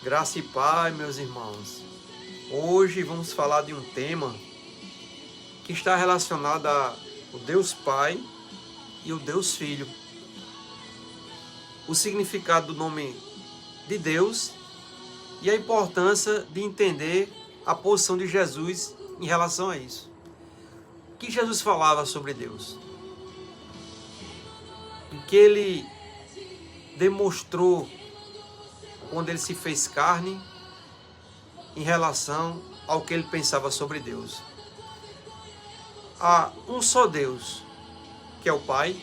Graça e paz, meus irmãos. Hoje vamos falar de um tema que está relacionado ao Deus Pai e o Deus Filho. O significado do nome de Deus e a importância de entender a posição de Jesus em relação a isso. O que Jesus falava sobre Deus? O que ele demonstrou quando ele se fez carne em relação ao que ele pensava sobre Deus. Há um só Deus, que é o Pai,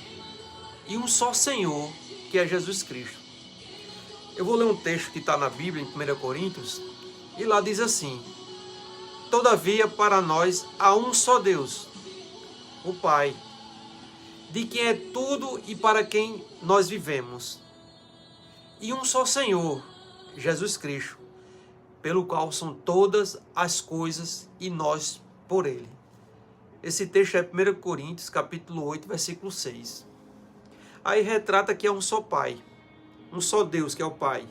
e um só Senhor, que é Jesus Cristo. Eu vou ler um texto que está na Bíblia, em 1 Coríntios, e lá diz assim: todavia para nós há um só Deus, o Pai, de quem é tudo e para quem nós vivemos, e um só Senhor, Jesus Cristo, pelo qual são todas as coisas e nós por Ele. Esse texto é 1 Coríntios, capítulo 8, versículo 6. Aí retrata que é um só Pai, um só Deus, que é o Pai,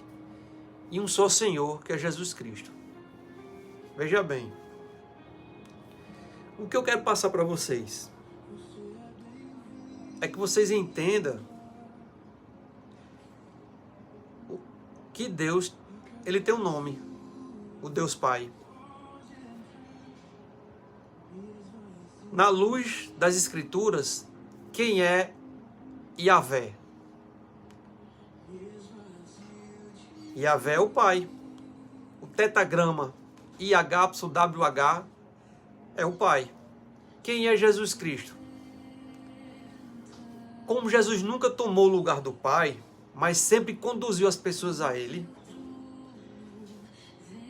e um só Senhor, que é Jesus Cristo. Veja bem, o que eu quero passar para vocês é que vocês entendam que Deus, ele tem um nome, o Deus Pai. Na luz das Escrituras, quem é Yahvé? Yahvé é o Pai. O tetagrama YHWH é o Pai. Quem é Jesus Cristo? Como Jesus nunca tomou o lugar do Pai, mas sempre conduziu as pessoas a Ele,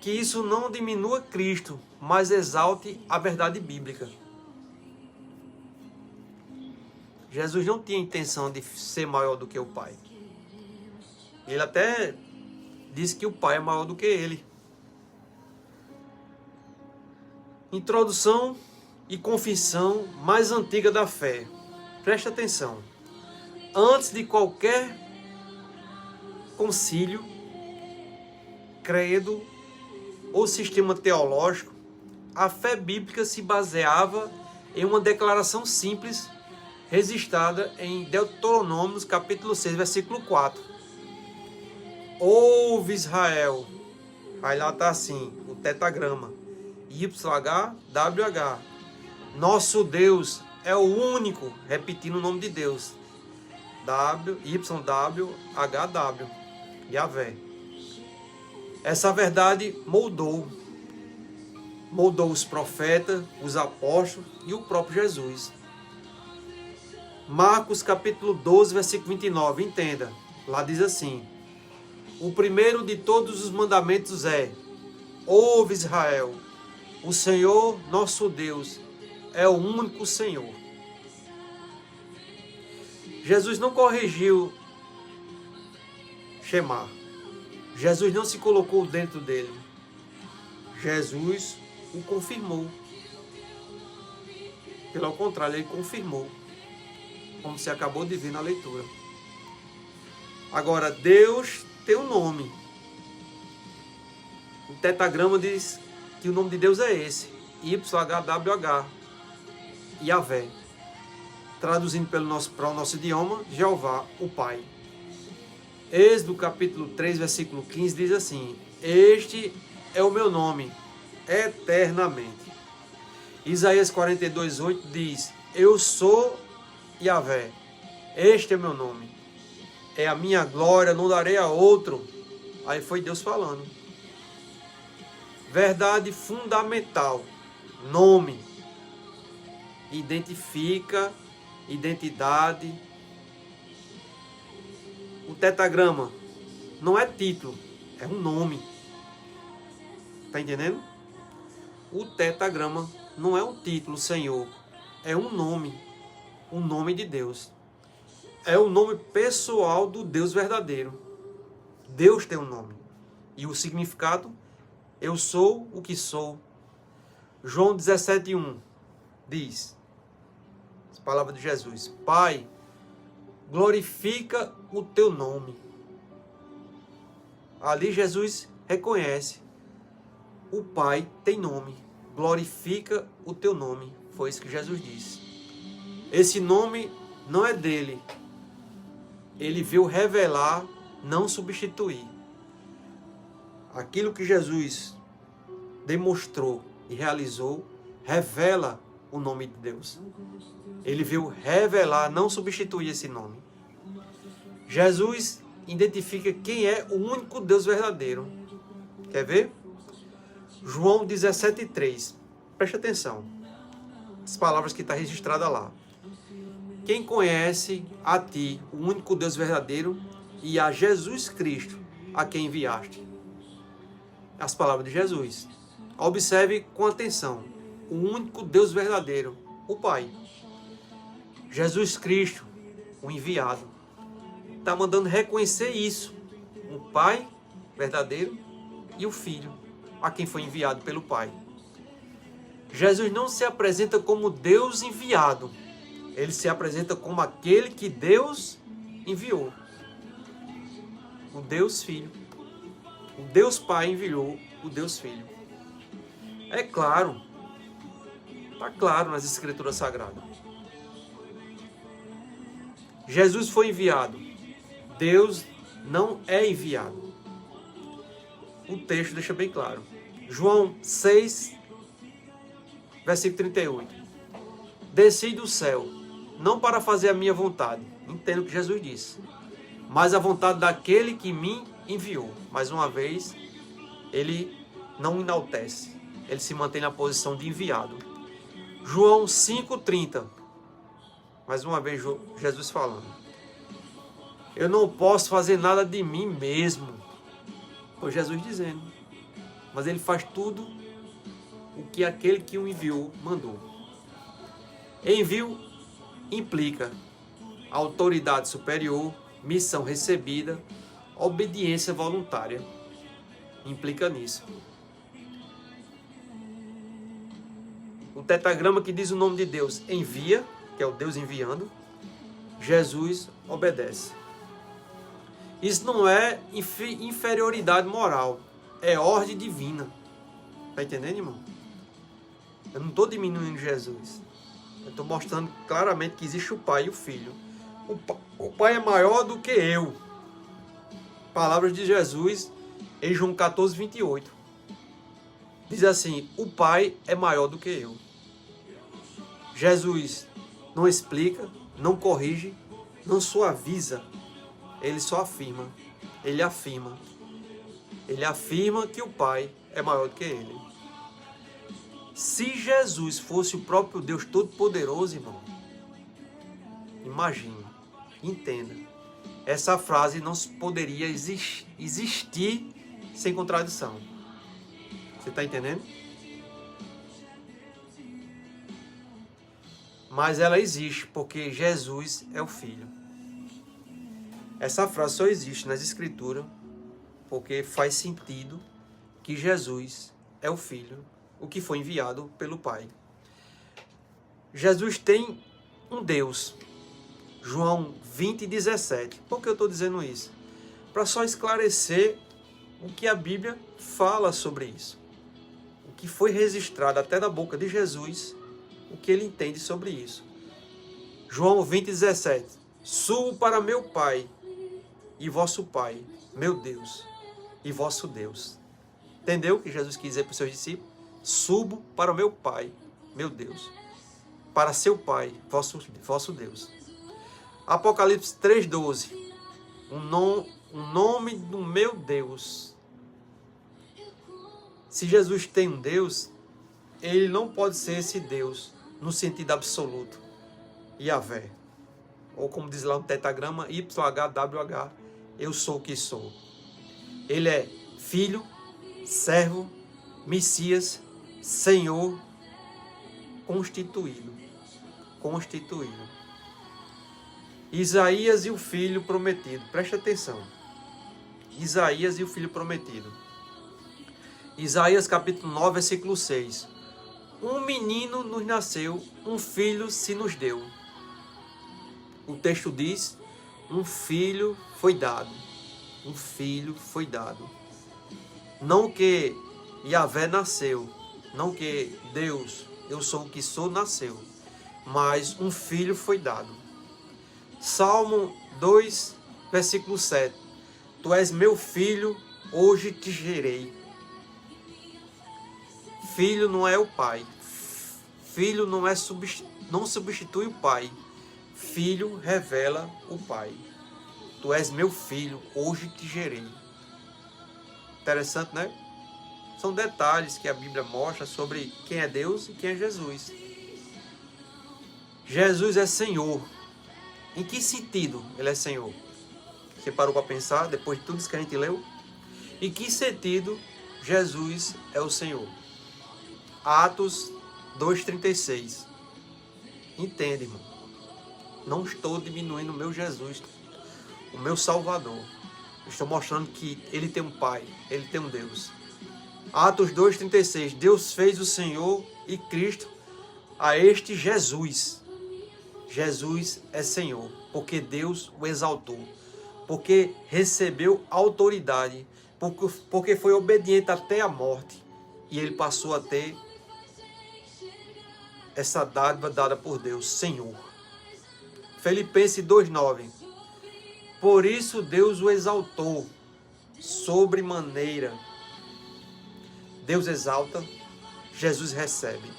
que isso não diminua Cristo, mas exalte a verdade bíblica. Jesus não tinha intenção de ser maior do que o Pai. Ele até disse que o Pai é maior do que ele. Introdução e confissão mais antiga da fé. Presta atenção. Antes de qualquer concílio, credo ou sistema teológico, a fé bíblica se baseava em uma declaração simples registrada em Deuteronômio, capítulo 6, versículo 4. Ouve Israel. Aí lá está assim, o tetagrama. YHWH. Nosso Deus é o único, repetindo o nome de Deus. YHWH. Yahvé. Essa verdade moldou os profetas, os apóstolos e o próprio Jesus. Marcos capítulo 12, versículo 29, entenda. Lá diz assim: o primeiro de todos os mandamentos é: ouve Israel, o Senhor nosso Deus é o único Senhor. Jesus não corrigiu Shema. Jesus não se colocou dentro dele. Jesus o confirmou. Pelo contrário, ele confirmou, como se acabou de ver na leitura. Agora, Deus tem um nome. O tetagrama diz que o nome de Deus é esse: YHWH, Yahvé. Traduzindo para o nosso idioma, Jeová, o Pai. Êxodo capítulo 3, versículo 15 diz assim: este é o meu nome, eternamente. Isaías 42, 8 diz: eu sou Yahvé, este é meu nome, é a minha glória, não darei a outro. Aí foi Deus falando. Verdade fundamental: nome identifica identidade. O tetagrama não é título, é um nome. Está entendendo? O tetagrama não é um título, Senhor, é um nome. O nome de Deus. É o nome pessoal do Deus verdadeiro. Deus tem um nome. E o significado: eu sou o que sou. João 17:1 diz, as palavras de Jesus: Pai, glorifica o teu nome. Ali Jesus reconhece: o Pai tem nome, glorifica o teu nome. Foi isso que Jesus disse. Esse nome não é dele. Ele veio revelar, não substituir. Aquilo que Jesus demonstrou e realizou, revela o nome de Deus. Ele veio revelar, não substituir esse nome. Jesus identifica quem é o único Deus verdadeiro. Quer ver? João 17,3. Preste atenção. As palavras que estão registradas lá. Quem conhece a ti, o único Deus verdadeiro, e a Jesus Cristo, a quem enviaste. As palavras de Jesus. Observe com atenção. O único Deus verdadeiro, o Pai. Jesus Cristo, o enviado. Está mandando reconhecer isso. O Pai verdadeiro e o Filho, a quem foi enviado pelo Pai. Jesus não se apresenta como Deus enviado. Ele se apresenta como aquele que Deus enviou. O Deus Filho. O Deus Pai enviou o Deus Filho. É claro. Está claro nas Escrituras Sagradas. Jesus foi enviado. Deus não é enviado. O texto deixa bem claro. João 6, versículo 38. Desci do céu, não para fazer a minha vontade. Entendo o que Jesus disse. Mas a vontade daquele que me enviou. Mais uma vez, ele não enaltece. Ele se mantém na posição de enviado. João 5,30. Mais uma vez, Jesus falando. Eu não posso fazer nada de mim mesmo. Foi Jesus dizendo. Mas ele faz tudo o que aquele que o enviou mandou. Envio implica autoridade superior, missão recebida, obediência voluntária. Implica nisso. O tetragrama que diz o nome de Deus envia, que é o Deus enviando. Jesus obedece. Isso não é inferioridade moral, é ordem divina. Está entendendo, irmão? Eu não estou diminuindo Jesus. Eu estou mostrando claramente que existe o Pai e o Filho. O Pai é maior do que eu. Palavras de Jesus em João 14, 28. Diz assim: o Pai é maior do que eu. Jesus não explica, não corrige, não suaviza. Ele só afirma. Ele afirma. Ele afirma que o Pai é maior do que ele. Se Jesus fosse o próprio Deus Todo-Poderoso, irmão, imagine, entenda. Essa frase não poderia existir sem contradição. Você está entendendo? Mas ela existe porque Jesus é o Filho. Essa frase só existe nas Escrituras porque faz sentido que Jesus é o Filho, o que foi enviado pelo Pai. Jesus tem um Deus. João 20, 17. Por que eu estou dizendo isso? Para só esclarecer o que a Bíblia fala sobre isso. O que foi registrado até da boca de Jesus, o que ele entende sobre isso. João 20, 17. Subo para meu Pai e vosso Pai, meu Deus, e vosso Deus. Entendeu o que Jesus quis dizer para os seus discípulos? Subo para o meu Pai, meu Deus, para seu Pai, vosso Deus. Apocalipse 3,12. O nome do meu Deus. Se Jesus tem um Deus, ele não pode ser esse Deus no sentido absoluto. Yahvé. Ou como diz lá no tetragrama, YHWH, eu sou o que sou. Ele é Filho, Servo, Messias, Senhor, constituído. Constituído. Isaías e o Filho prometido. Preste atenção. Isaías e o Filho prometido. Isaías capítulo 9, versículo 6. Um menino nos nasceu, um filho se nos deu. O texto diz, um filho foi dado. Um filho foi dado. Não que Yahvé nasceu, não que Deus, eu sou o que sou, nasceu, mas um filho foi dado. Salmo 2, versículo 7. Tu és meu filho, hoje te gerei. Filho não é o pai. Filho não substitui o pai. Filho revela o pai. Tu és meu filho, hoje te gerei. Interessante, né? São detalhes que a Bíblia mostra sobre quem é Deus e quem é Jesus. Jesus é Senhor. Em que sentido Ele é Senhor? Você parou para pensar, depois de tudo isso que a gente leu? Em que sentido Jesus é o Senhor? Atos 2,36. Entende, irmão? Não estou diminuindo o meu Jesus, o meu Salvador. Estou mostrando que Ele tem um Pai, Ele tem um Deus. Atos 2,36. Deus fez o Senhor e Cristo a este Jesus. Jesus é Senhor, porque Deus o exaltou, porque recebeu autoridade, porque foi obediente até a morte, e ele passou a ter essa dádiva dada por Deus, Senhor. Filipenses 2,9. Por isso Deus o exaltou sobremaneira. Deus exalta, Jesus recebe.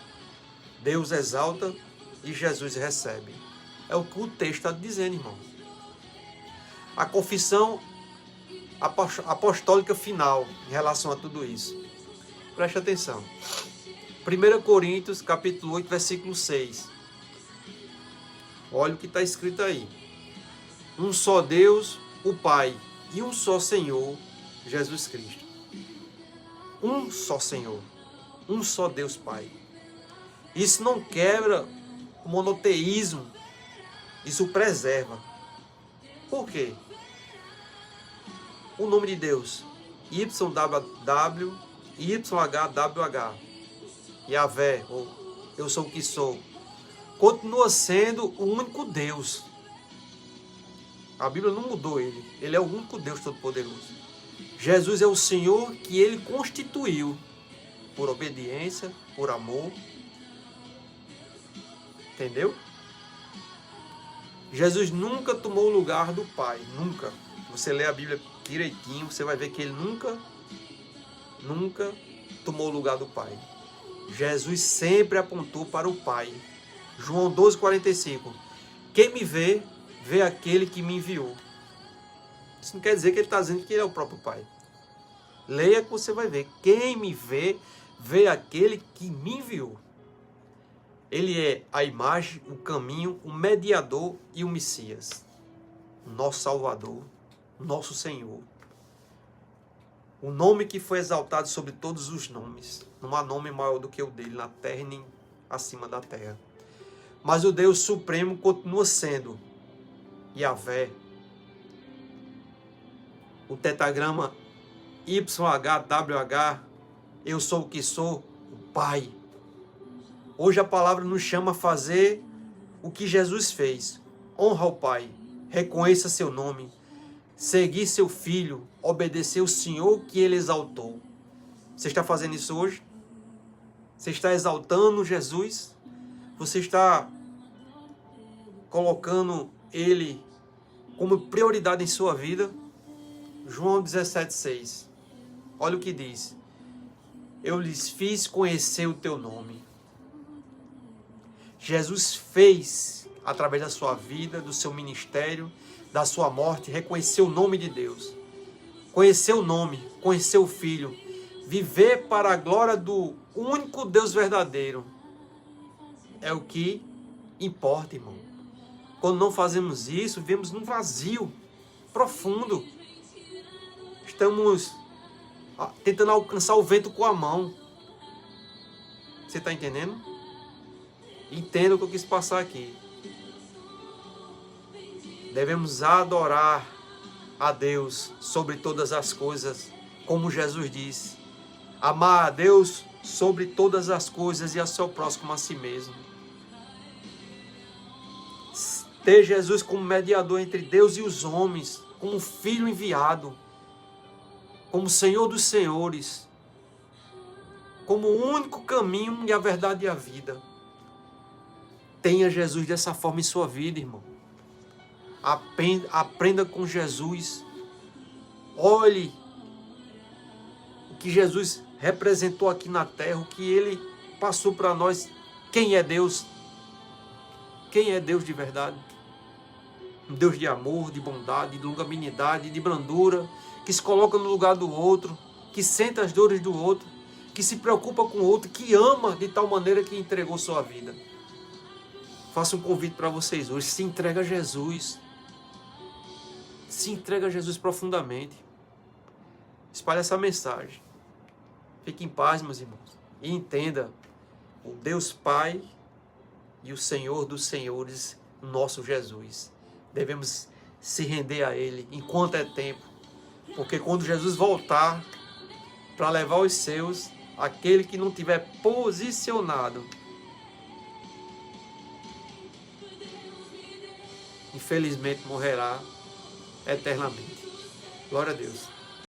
Deus exalta e Jesus recebe. É o que o texto está dizendo, irmão. A confissão apostólica final em relação a tudo isso. Preste atenção. 1 Coríntios, capítulo 8, versículo 6. Olha o que está escrito aí. Um só Deus, o Pai, e um só Senhor, Jesus Cristo. Um só Senhor. Um só Deus Pai. Isso não quebra o monoteísmo. Isso preserva. Por quê? O nome de Deus, YHWH, Yahvé, ou eu sou o que sou, continua sendo o único Deus. A Bíblia não mudou ele. Ele é o único Deus Todo-Poderoso. Jesus é o Senhor que ele constituiu por obediência, por amor. Entendeu? Jesus nunca tomou o lugar do Pai. Nunca. Você lê a Bíblia direitinho, você vai ver que ele nunca tomou o lugar do Pai. Jesus sempre apontou para o Pai. João 12,45. Quem me vê, vê aquele que me enviou. Isso não quer dizer que ele está dizendo que ele é o próprio Pai. Leia que você vai ver. Quem me vê, vê aquele que me enviou. Ele é a imagem, o caminho, o mediador e o Messias. Nosso Salvador, nosso Senhor. O nome que foi exaltado sobre todos os nomes. Não há nome maior do que o dele na terra e nem acima da terra. Mas o Deus Supremo continua sendo Yahvé. O tetragrama YHWH, eu sou o que sou, o Pai. Hoje a palavra nos chama a fazer o que Jesus fez. Honra ao Pai, reconheça seu nome, seguir seu Filho, obedecer o Senhor que Ele exaltou. Você está fazendo isso hoje? Você está exaltando Jesus? Você está colocando Ele como prioridade em sua vida? João 17,6. Olha o que diz. Eu lhes fiz conhecer o teu nome. Jesus fez, através da sua vida, do seu ministério, da sua morte, reconhecer o nome de Deus. Conhecer o nome, conhecer o Filho. Viver para a glória do único Deus verdadeiro. É o que importa, irmão. Quando não fazemos isso, vivemos num vazio profundo. Estamos tentando alcançar o vento com a mão. Você está entendendo? Entenda o que eu quis passar aqui. Devemos adorar a Deus sobre todas as coisas, como Jesus disse. Amar a Deus sobre todas as coisas e ao seu próximo como a si mesmo. Ter Jesus como mediador entre Deus e os homens, como filho enviado. como Senhor dos Senhores, como o único caminho e a verdade e a vida. Tenha Jesus dessa forma em sua vida, irmão. Aprenda com Jesus. Olhe o que Jesus representou aqui na terra, o que Ele passou para nós. Quem é Deus? Quem é Deus de verdade? Um Deus de amor, de bondade, de longanimidade, de brandura, que se coloca no lugar do outro, que sente as dores do outro, que se preocupa com o outro, que ama de tal maneira que entregou sua vida. Faço um convite para vocês hoje. Se entrega a Jesus. Se entrega a Jesus profundamente. Espalhe essa mensagem. Fique em paz, meus irmãos. E entenda, o Deus Pai e o Senhor dos Senhores, nosso Jesus. Devemos se render a Ele enquanto é tempo. Porque quando Jesus voltar para levar os seus, aquele que não tiver posicionado, infelizmente morrerá eternamente. Glória a Deus.